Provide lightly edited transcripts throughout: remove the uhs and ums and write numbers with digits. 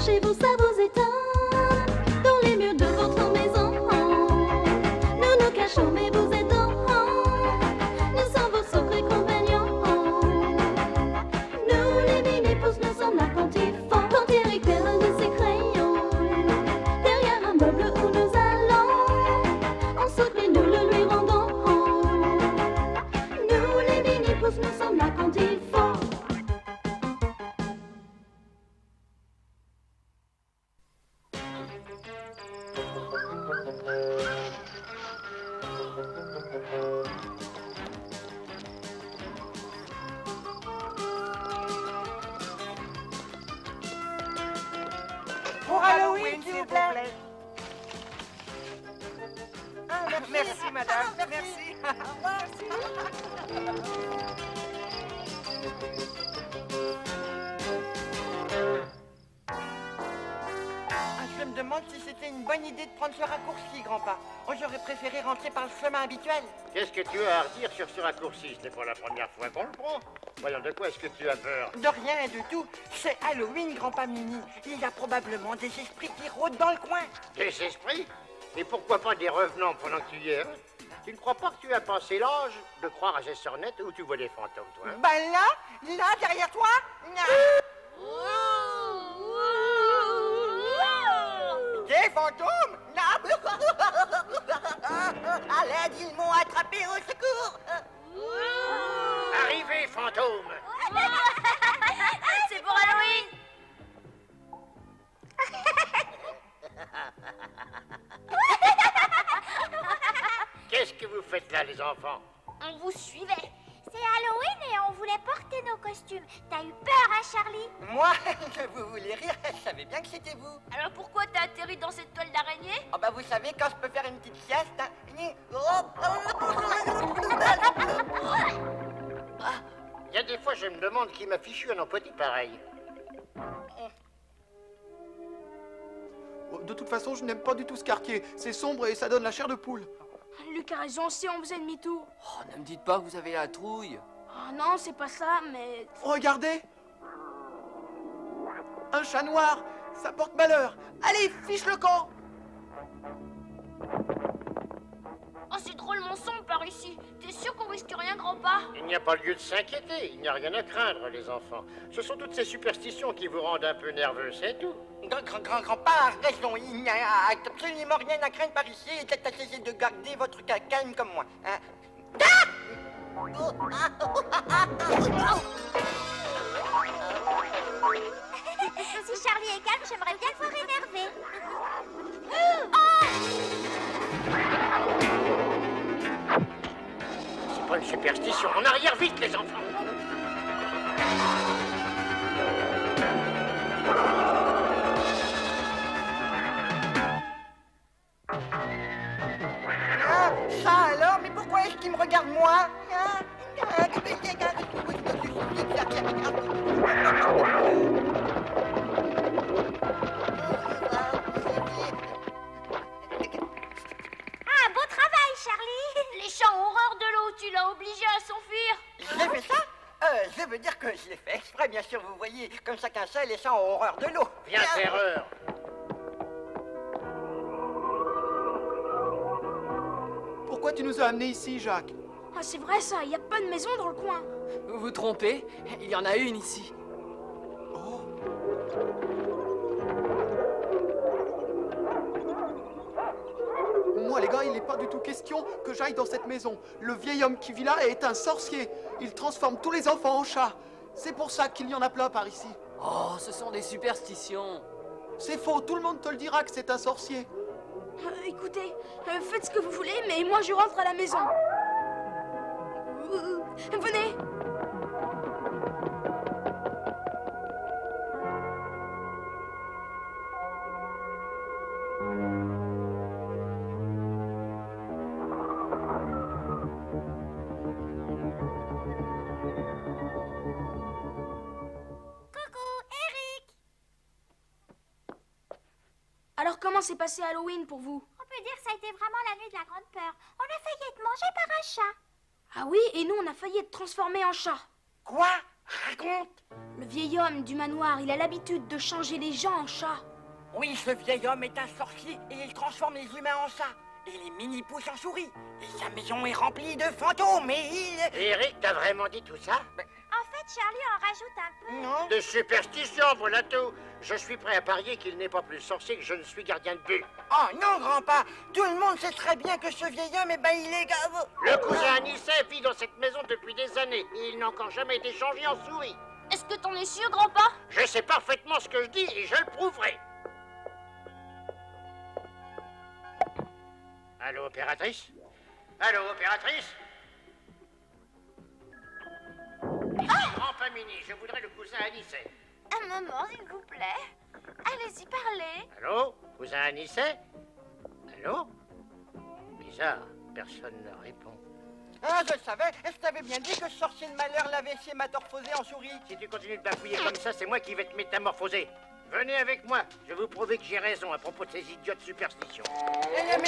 chez vous, ça vous étonne. Dans les murs de votre maison, nous nous cachons, mais vous êtes dehors. Nous sommes vos secrets compagnons. Nous, les mini-pousses, nous sommes là quand il faut. Quand Eric perd de ses crayons, derrière un meuble où nous allons, on saute mais nous le lui rendons. Nous, les mini-pousses, nous sommes là quand il faut. Pour Halloween, s'il vous plaît. Ah, merci, madame. Merci. Je me demande si c'était une bonne idée de prendre ce raccourci, grand-père. Oh, j'aurais préféré rentrer par le chemin habituel. Qu'est-ce que tu as à redire sur ce raccourci? Ce n'est pas la première fois qu'on le prend. Voyons, de quoi est-ce que tu as peur? De rien du tout. C'est Halloween, grand-père Mini. Il y a probablement des esprits qui rôdent dans le coin. Des esprits? Et pourquoi pas des revenants pendant que tu y es, hein? Tu ne crois pas que tu as passé l'âge de croire à ces sornettes où tu vois des fantômes, toi, hein? Ben là, derrière toi. Des fantômes? À l'aide, ils m'ont attrapé, au secours. Arrivez, fantômes! C'est pour Halloween. Qu'est-ce que vous faites là, les enfants? On vous suivait. C'est Halloween et on voulait porter nos costumes. T'as eu peur, hein, Charlie? Moi, vous voulez rire, je savais bien que c'était vous. Alors pourquoi t'as atterri dans cette toile d'araignée? Oh bah vous savez, quand je peux faire une petite sieste, hein. Il y a des fois, je me demande qui m'a fichu un empotis pareil. De toute façon, je n'aime pas du tout ce quartier. C'est sombre et ça donne la chair de poule. Luc a raison, si on faisait demi-tour. Oh, ne me dites pas que vous avez la trouille. Oh non, c'est pas ça, mais... Regardez! Un chat noir! Ça porte malheur! Allez, fiche le camp! Oh, c'est drôlement sombre par ici. T'es sûr qu'on risque rien, grand-père? Il n'y a pas lieu de s'inquiéter. Il n'y a rien à craindre, les enfants. Ce sont toutes ces superstitions qui vous rendent un peu nerveux, c'est tout. Grand-père, raison, il n'y a absolument rien à craindre par ici. Essayez de garder votre calme comme moi. Hein. Si Charlie est calme, j'aimerais bien le voir énervé. C'est pas une superstition. En arrière, vite, les enfants! Ça alors, mais pourquoi est-ce qu'il me regarde moi? Ah, beau travail, Charlie. Les chats ont horreur de l'eau, tu l'as obligé à s'enfuir. J'ai fait ça? Je veux dire que je l'ai fait exprès, bien sûr, vous voyez. Comme chacun sait, les chats ont horreur de l'eau. Viens, terreur! Pourquoi tu nous as amenés ici, Jacques? Ah, c'est vrai ça, y a pas de maison dans le coin. Vous vous trompez, il y en a une ici. Oh. Moi, les gars, il n'est pas du tout question que j'aille dans cette maison. Le vieil homme qui vit là est un sorcier. Il transforme tous les enfants en chats. C'est pour ça qu'il y en a plein par ici. Oh, ce sont des superstitions. C'est faux, tout le monde te le dira que c'est un sorcier. Écoutez, faites ce que vous voulez, mais moi je rentre à la maison. Venez. Alors comment s'est passé Halloween pour vous? On peut dire que ça a été vraiment la nuit de la grande peur. On a failli être mangé par un chat. Ah oui, et nous on a failli être transformés en chats. Quoi? Raconte. Le vieil homme du manoir, il a l'habitude de changer les gens en chats. Oui, ce vieil homme est un sorcier et il transforme les humains en chats et les mini-pousses en souris. Et sa maison est remplie de fantômes et il... Eric, t'as vraiment dit tout ça? En fait, Charlie en rajoute un peu. Non. De superstition, voilà tout. Je suis prêt à parier qu'il n'est pas plus sorcier que je ne suis gardien de but. Oh non, grand-pa, tout le monde sait très bien que ce vieil homme, eh ben, il est gave. Le cousin Anicet vit dans cette maison depuis des années et il n'a encore jamais été changé en souris. Est-ce que t'en es sûr, grand-pa? Je sais parfaitement ce que je dis et je le prouverai. Allô, opératrice? Allô, opératrice? Ici, Grand Pamini, je voudrais le cousin Anicet. Un moment, s'il vous plaît. Allez-y, parlez. Allô, cousin Anicet? Allô? Bizarre, personne ne répond. Ah, je le savais, je t'avais bien dit que ce sorcier de malheur l'avait métamorphosé en souris. Si tu continues de bafouiller comme ça, c'est moi qui vais te métamorphoser. Venez avec moi, je vais vous prouver que j'ai raison à propos de ces idiotes superstitions.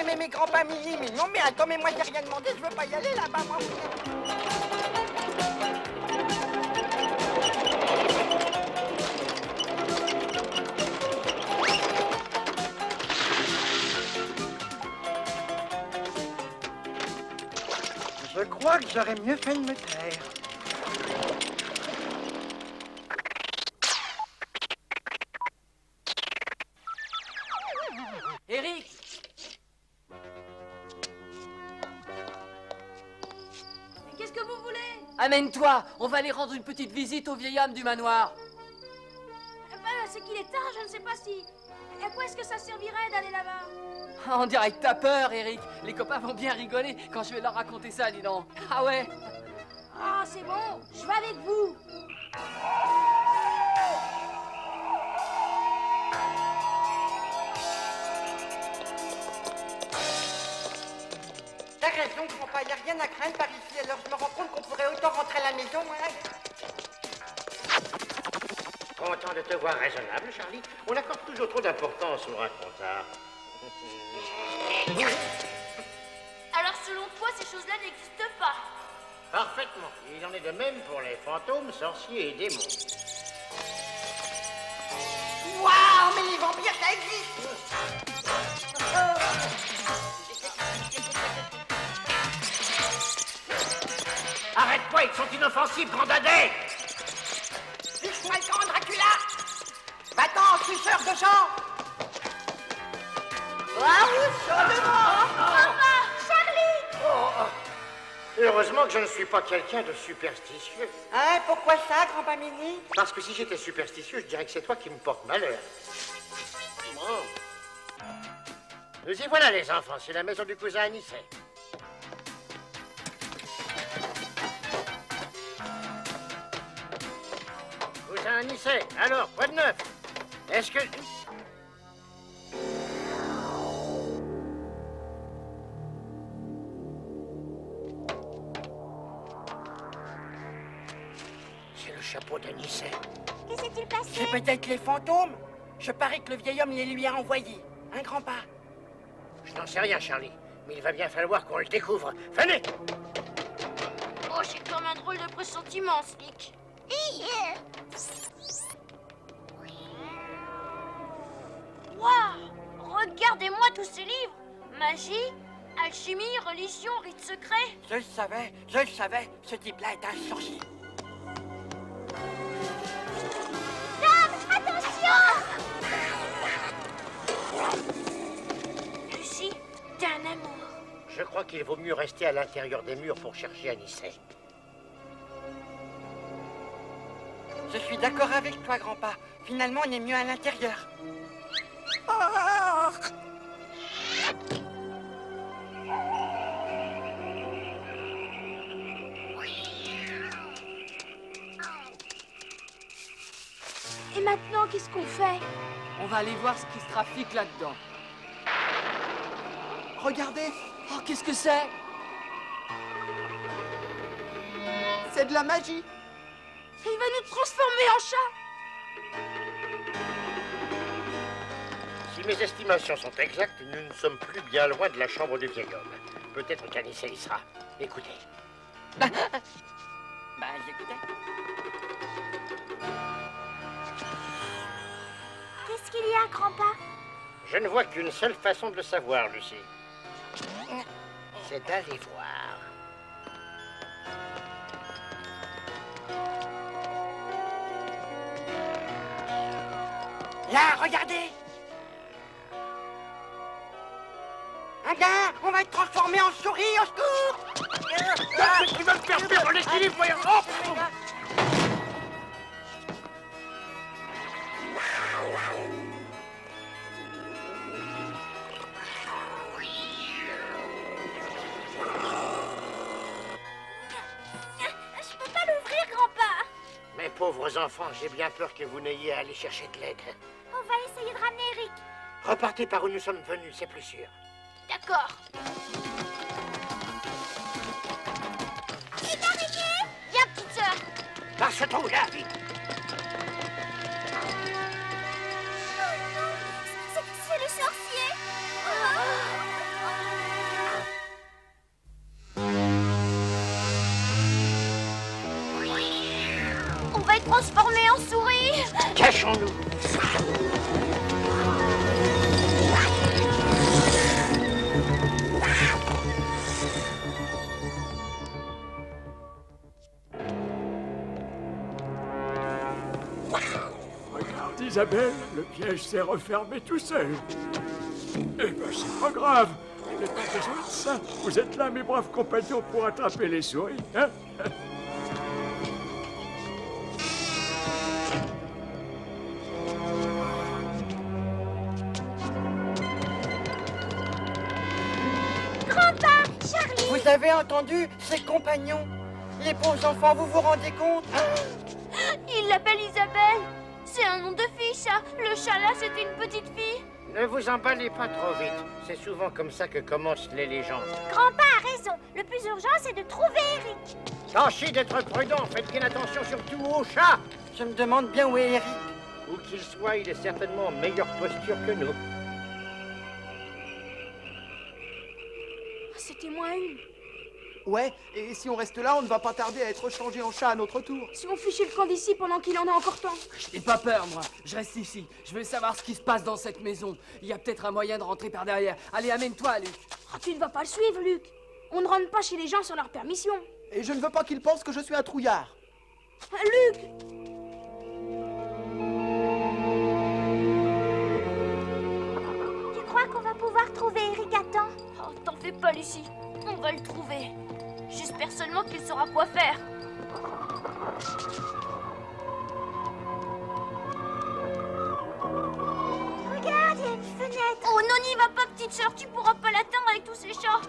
Mais grand-pa Mini, mais non, mais attends, mais moi j'ai rien demandé, je veux pas y aller là-bas, moi. Je crois que j'aurais mieux fait de me taire. Eric! Mais qu'est-ce que vous voulez? Amène-toi! On va aller rendre une petite visite au vieil homme du manoir. C'est qu'il est tard, je ne sais pas si... À quoi est-ce que ça servirait d'aller là-bas? On dirait que t'as peur, Eric. Les copains vont bien rigoler quand je vais leur raconter ça, dis donc. Ah ouais? Ah, c'est bon, je vais avec vous. T'as raison, grand-pa, y a rien à craindre par ici, alors je me rends compte qu'on pourrait autant rentrer à la maison, hein. Content de te voir raisonnable, Charlie. On accorde toujours trop d'importance au racontard. Alors, selon toi, ces choses-là n'existent pas. Parfaitement. Il en est de même pour les fantômes, sorciers et démons. Waouh, mais les vampires, ça existe. Arrête-toi, ils sont inoffensifs, grand dadais! Fiche-moi le camp, Dracula. Va-t'en, suceur de sang. Heureusement que je ne suis pas quelqu'un de superstitieux. Hein, pourquoi ça, grand-pa Mini? Parce que si j'étais superstitieux, je dirais que c'est toi qui me portes malheur. Bon. Nous y voilà, les enfants. C'est la maison du cousin Anicet. Cousin Anicet, alors, quoi de neuf? Est-ce que... C'est le chapeau d'Anicet. Que s'est-il passé? C'est peut-être les fantômes. Je parie que le vieil homme les lui a envoyés. Hein, grand-pa? Je n'en sais rien, Charlie. Mais il va bien falloir qu'on le découvre. Venez! Oh, j'ai comme un drôle de pressentiment, Slick. Waouh! Regardez-moi tous ces livres! Magie, alchimie, religion, rites secrets. Je le savais, ce type-là est un sorcier. Attention! Lucie, t'es un amour. Je crois qu'il vaut mieux rester à l'intérieur des murs pour chercher Anicet. Je suis d'accord avec toi, grand-pa. Finalement, on est mieux à l'intérieur. Et maintenant, qu'est-ce qu'on fait? On va aller voir ce qui se trafique là-dedans. Regardez, Oh, qu'est-ce que c'est? c'est de la magie. Il va nous transformer en chat. Si mes estimations sont exactes, nous ne sommes plus bien loin de la chambre du vieil homme. Peut-être qu'Anicet y sera. Écoutez. Bah, j'écoutais. Qu'est-ce qu'il y a, grand-père? Je ne vois qu'une seule façon de le savoir, Lucie. C'est d'aller voir. Là, regardez. Un gars, on va être transformé en souris, au secours. Tu vas me faire perdre l'équilibre, voyons. Oh. Je peux pas l'ouvrir, grand-père. Mes pauvres enfants, j'ai bien peur que vous n'ayez à aller chercher de l'aide. On va essayer de ramener Eric. Repartez par où nous sommes venus, c'est plus sûr. D'accord. C'est arrêté. Viens, petite sœur. Par ce trou-là, vite. C'est le sorcier. On va être transformé en souris. Cachons-nous. Regarde, Isabelle, le piège s'est refermé tout seul. Eh ben, c'est pas grave. Il n'est pas besoin de ça. Vous êtes là, mes braves compagnons, pour attraper les souris, hein? Grand-père, Charlie. Vous avez entendu ces compagnons? Les pauvres enfants, vous vous rendez compte? Il l'appelle Isabelle. C'est un nom de fille, ça. Le chat là, c'était une petite fille. Ne vous emballez pas trop vite. C'est souvent comme ça que commencent les légendes. Grand-père a raison. Le plus urgent, c'est de trouver Eric. Tâchez d'être prudent. Faites bien attention surtout au chat. Je me demande bien où est Eric. Où qu'il soit, il est certainement en meilleure posture que nous. C'était moins une. Ouais, et si on reste là, on ne va pas tarder à être changé en chat à notre tour. Si on fichait le camp d'ici pendant qu'il en a encore temps. J'ai pas peur, moi. Je reste ici. Je veux savoir ce qui se passe dans cette maison. Il y a peut-être un moyen de rentrer par derrière. Allez, amène-toi, Luc. Oh, tu ne vas pas le suivre, Luc. On ne rentre pas chez les gens sans leur permission. Et je ne veux pas qu'il pense que je suis un trouillard. Luc! Tu crois qu'on va pouvoir trouver Eric à temps? Oh, t'en fais pas, Lucie. On va le trouver. J'espère seulement qu'il saura quoi faire. Regarde, il y a une fenêtre. Oh non, n'y va pas, petite sœur. Tu pourras pas l'atteindre avec tous ces chats.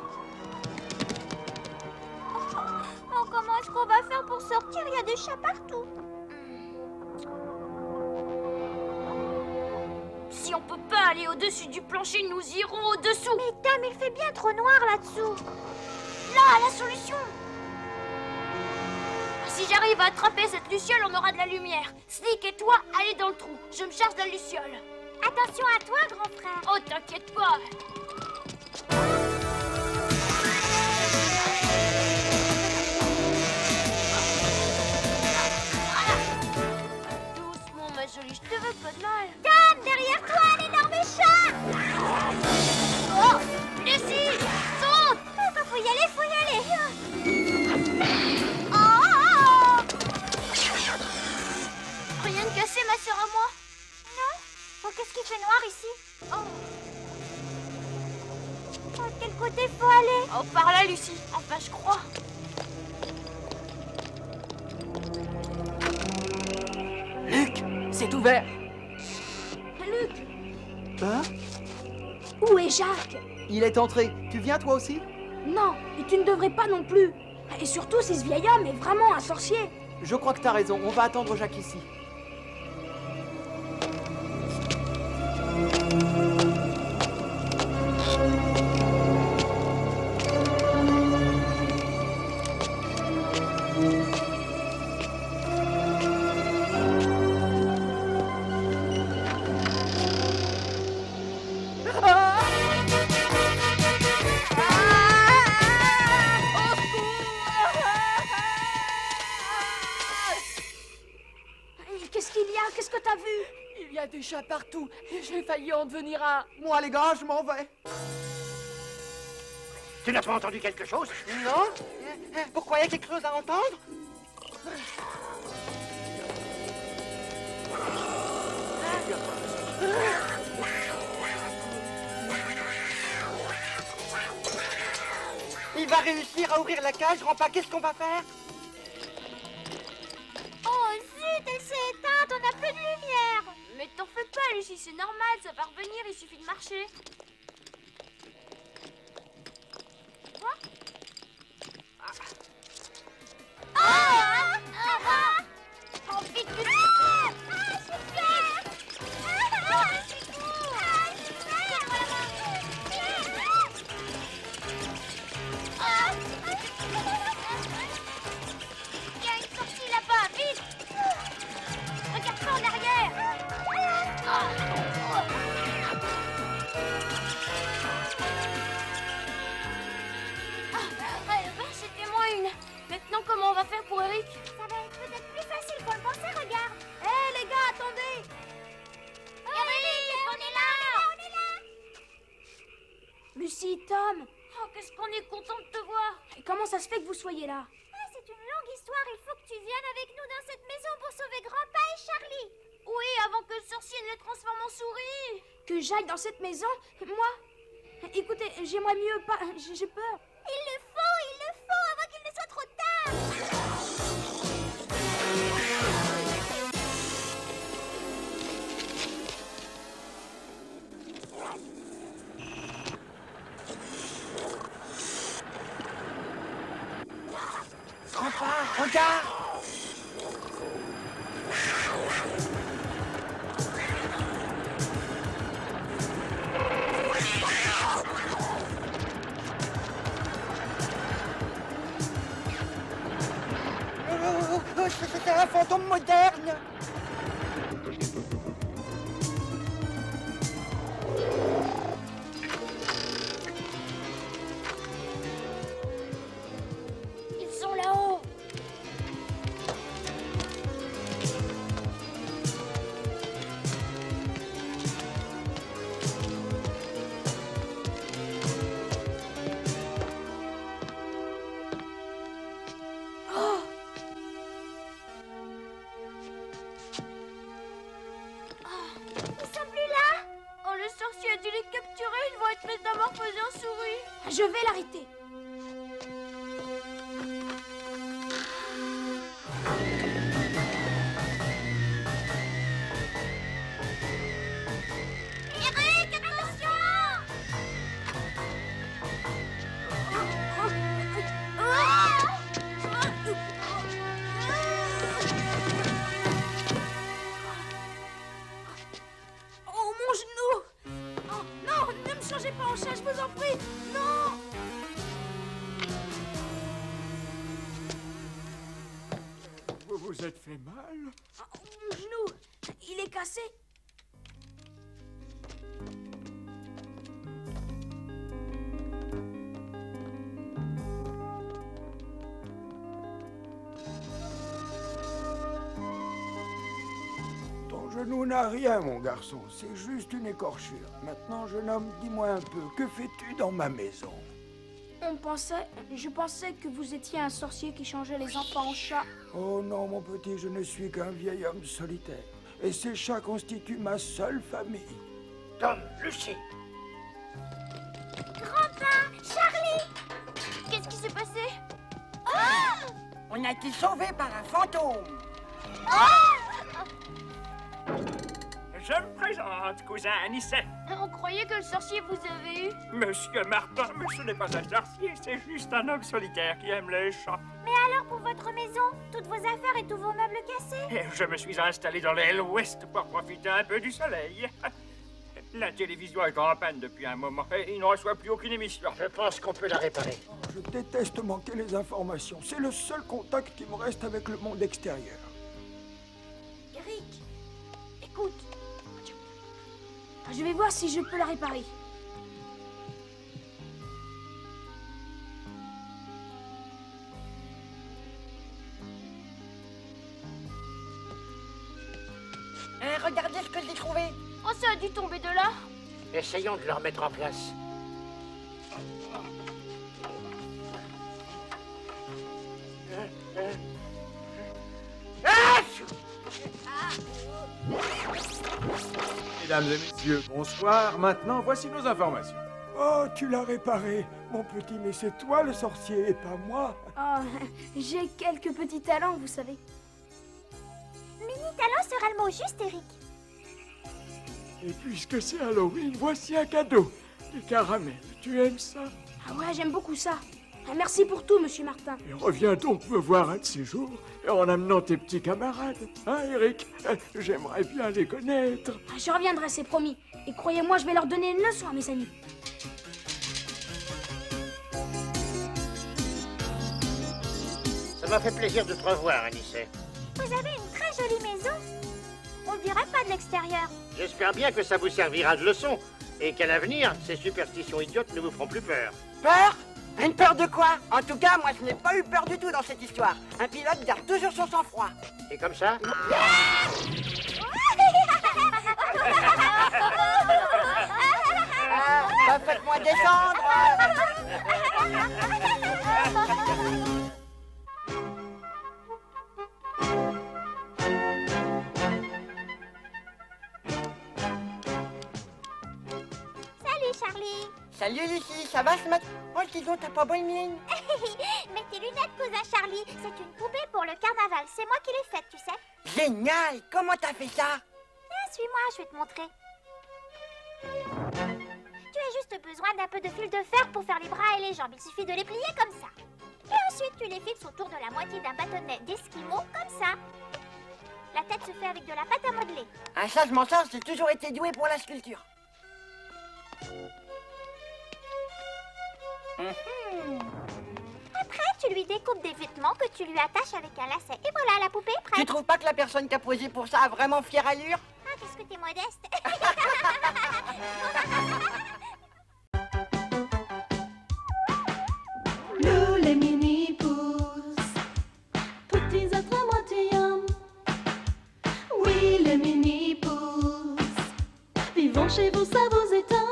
Oh, comment est-ce qu'on va faire pour sortir? Il y a des chats partout. Si on peut pas aller au-dessus du plancher, nous irons au-dessous. Mais Dame, il fait bien trop noir là-dessous. Là, la solution. Si j'arrive à attraper cette luciole, on aura de la lumière. Sneak et toi, allez dans le trou. Je me charge de la luciole. Attention à toi, grand frère. Oh, t'inquiète pas. Doucement, ma jolie, je te veux pas de mal. Dame, derrière toi, un énorme chat. Oh, Lucie, saute. Faut y aller, faut y aller. Oh. Rien de cassé, ma sœur à moi? Non. Oh, qu'est-ce qui fait noir ici? Oh. Oh, de quel côté faut aller? Oh, par là, Lucie. Enfin, je crois. Luc, c'est ouvert. Luc! Hein? Où est Jacques? Il est entré. Tu viens toi aussi? Non, et tu ne devrais pas non plus. Et surtout si ce vieil homme est vraiment un sorcier. Je crois que t'as raison. On va attendre Jacques ici. surtout, j'ai failli en devenir un. Moi, les gars, je m'en vais. Tu n'as pas entendu quelque chose? Non? Pourquoi il y a quelque chose à entendre? Il va réussir à ouvrir la cage, Rampa, qu'est-ce qu'on va faire? Oh zut, elle s'est éteinte, on n'a plus de lumière. Mais t'en fais pas, Lucie, c'est normal, ça va revenir, il suffit de marcher. Oh, vite, Lucie. Super. C'est cool. Il y a une sortie là-bas, vite. Regarde pas en arrière. C'était moi une. Maintenant, comment on va faire pour Eric? Ça va être peut-être plus facile qu'on le pensait, regarde. Hé les gars, attendez! Eric, on est là. On est là. Lucie, Tom, oh, qu'est-ce qu'on est content de te voir! Et comment ça se fait que vous soyez là? Ah, c'est une longue histoire, il faut que tu viennes avec nous dans cette maison pour sauver Grandpa et Charlie. Oui, avant que le sorcier ne les transforme en souris! Que j'aille dans cette maison? Moi? Écoutez, j'aimerais mieux pas... J'ai peur. Il le faut avant qu'il ne soit trop tard. Rampa, regarde! C'est un fantôme moderne! Ils sont là-haut! Ils sont plus là. Oh, le sorcier a dû les capturer, ils vont être métamorphosés en souris! Je vais l'arrêter. Eric, attention. Oh, mon genou! Oh, non, ne me changez pas en chat, je vous en prie! Non! Vous vous êtes fait mal? Oh, mon genou, il est cassé. Ton genou n'a rien, mon garçon. C'est juste une écorchure. Maintenant, jeune homme, dis-moi un peu, que fais-tu dans ma maison? Je pensais que vous étiez un sorcier qui changeait les enfants en chats. Oh non, mon petit, je ne suis qu'un vieil homme solitaire. Et ces chats constituent ma seule famille. Tom, Lucie, Grandpa, Charlie. Qu'est-ce qui s'est passé? On a été sauvés par un fantôme! Je me présente, cousin Anicet. On croyait que le sorcier vous avait eu. Monsieur Martin, mais ce n'est pas un sorcier, c'est juste un homme solitaire qui aime les chats. Mais alors pour votre maison, toutes vos affaires et tous vos meubles cassés? Et je me suis installé dans l'aile ouest pour profiter un peu du soleil. La télévision est en panne depuis un moment et il ne reçoit plus aucune émission. je pense qu'on peut la réparer. Je déteste manquer les informations. C'est le seul contact qui me reste avec le monde extérieur. Eric, écoute. Je vais voir si je peux la réparer. Regardez ce que j'ai trouvé! Oh, c'est tomber de là? Essayons de le remettre en place. Mesdames et messieurs, bonsoir. Maintenant, voici nos informations. Oh, tu l'as réparé, mon petit, mais c'est toi le sorcier et pas moi. Oh, j'ai quelques petits talents, vous savez. Mini talent sera le mot juste, Eric. Et puisque c'est Halloween, voici un cadeau. Des caramels. Tu aimes ça? Ah ouais, j'aime beaucoup ça. Ah, merci pour tout, monsieur Martin. Et reviens donc me voir un de ces jours en amenant tes petits camarades. Hein, Eric? J'aimerais bien les connaître. Ah, je reviendrai, c'est promis. Et croyez-moi, je vais leur donner une leçon à mes amis. Ça m'a fait plaisir de te revoir, Anicet. Vous avez une très jolie maison. On dirait pas de l'extérieur. J'espère bien que ça vous servira de leçon et qu'à l'avenir, ces superstitions idiotes ne vous feront plus peur. Peur? Une peur de quoi? En tout cas, moi je n'ai pas eu peur du tout dans cette histoire. Un pilote garde toujours son sang-froid. Et comme ça? Bah faites-moi descendre. Salut, Charlie. Salut Lucie, ça va ce matin? Oh dis donc, t'as pas bonne mine. Mets tes lunettes, cousin Charlie. C'est une poupée pour le carnaval. C'est moi qui l'ai faite, tu sais. Génial, comment t'as fait ça? Ah, suis-moi, je vais te montrer. Tu as juste besoin d'un peu de fil de fer pour faire les bras et les jambes. Il suffit de les plier comme ça. Et ensuite, tu les fixes autour de la moitié d'un bâtonnet d'esquimau, comme ça. La tête se fait avec de la pâte à modeler. Ah ça je m'en sors, j'ai toujours été doué pour la sculpture. Après, tu lui découpes des vêtements que tu lui attaches avec un lacet. Et voilà, la poupée est prête. Tu trouves pas que la personne qui a posé pour ça a vraiment fière allure? Ah, qu'est-ce que t'es modeste. Nous les mini-pousses, petits êtres à moitié hommes. Oui, les mini-pousses, vivons chez vous, ça vous étonne.